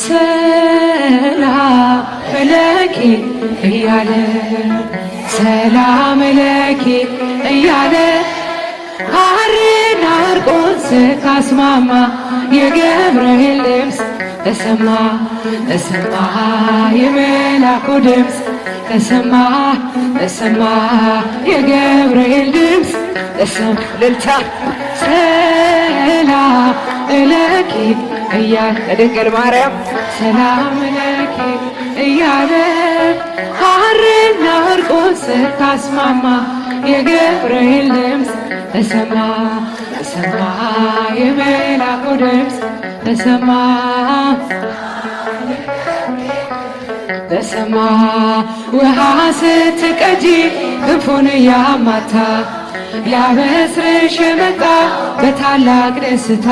ሰላም ለኪ እያለ ሰላም ለኪ እያለ ሐርና ወርቁን ካስማማ የገብርኤል ድምፅ ተሰማ ተሰማ የመላኩ ድምፅ ተሰማ ተሰማ የገብርኤል ድምፅ ተሰማ ልልታ ሰላም ለኪ እያለ ለድንግል ማርያም ሰላም ለኪ እያለ ሐርና ወርቁን ካስማማ የገብርኤል ድምፅ ተሰማ ተሰማ የመላኩ ድምፅ ተሰማ ተሰማ ውሃ ስትቀጂ ክንፉን ያማታ ሊያበስርሽ የመጣ በታላቅ ደስታ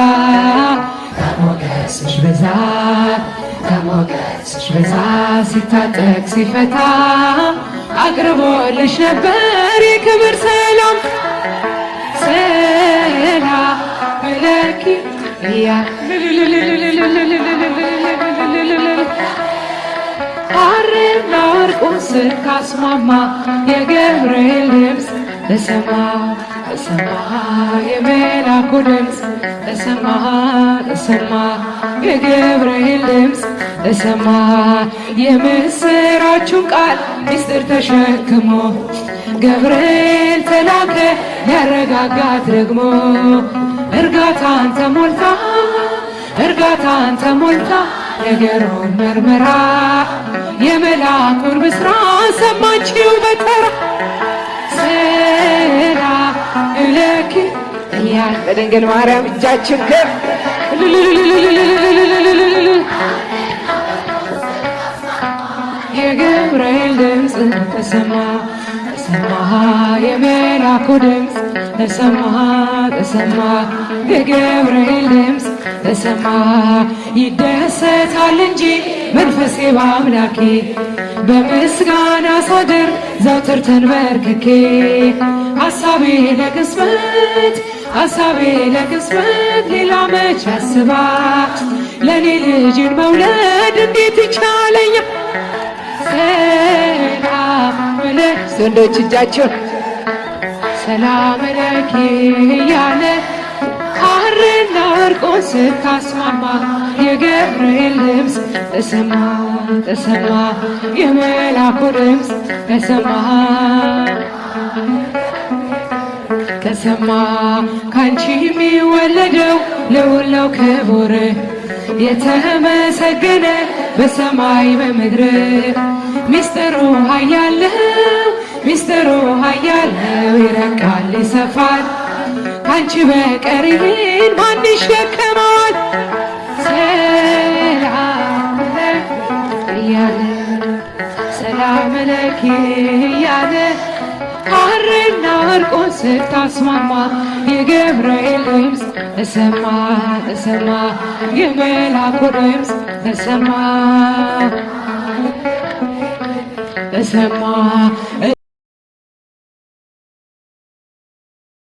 ከሞገስሽ ብዛት ከሞገስሽ ብዛት ሲታጠቅ ሲፈታ አቅርቦልሽ ነበር የክብር ሰላም ሰላም ለኪ ሐርና ወርቁን ካስማማ የገብርኤል ድምፅ ተሰማ ተሰማ የመላኩ ድምፅ ተሰማ ተሰማ የገብርኤል ድምፅ ተሰማ የምስራቹን ቃል ምስጢር ተሸክሞ ገብርኤል ተላከ ያረጋጋት ደግሞ እርጋታን ተሞልታ እርጋታን ተሞልታ ነገሩን መርምራ የመላኩን ብስራት ሰማችው በተራ ሰላም ለኪ እያለ በድንግል ማርያም እጃችን ከፍ የገብርኤል ድምፅ ተሰማ ተሰማ የመላኩ ድምፅ ተሰማ ተሰማ የገብርኤል ድምፅ ተሰማ ይደሰታል እንጂ መንፈሴ በአምላኬ በምስጋና ሳድር ዘውትር ተንበርክኬ ሐሳቤ ለቅጽበት ሌላ መች ያስባል ለኔ ልጅን መውለድ እንዴት ይቻለኛል ሰላም ለኪ ወንዶች እጃቸው ሰላም ለኪ እያለ ሐርና ወርቁን ካስማማ የገብርኤል ድምፅ ተሰማ ተሰማ የመላኩ ድምፅ ተሰማ ተሰማ ካንቺ የሚወለደው ልዑል ነው ክቡር የተመሰገነ በሰማይ በምድር ሚስጥሩ ኃያል ነው ይረቃል ይሰፋል ካንቺ በቀር ይህን ማን ይሸከማል ሰላም ለኪ እያለ ሰላም ለኪ እያለ ሐርና ወርቁን ካስማማ የገብርኤል ድምፅ ተሰማ ተሰማ የመላኩ ድምፅ ተሰማ ተሰማ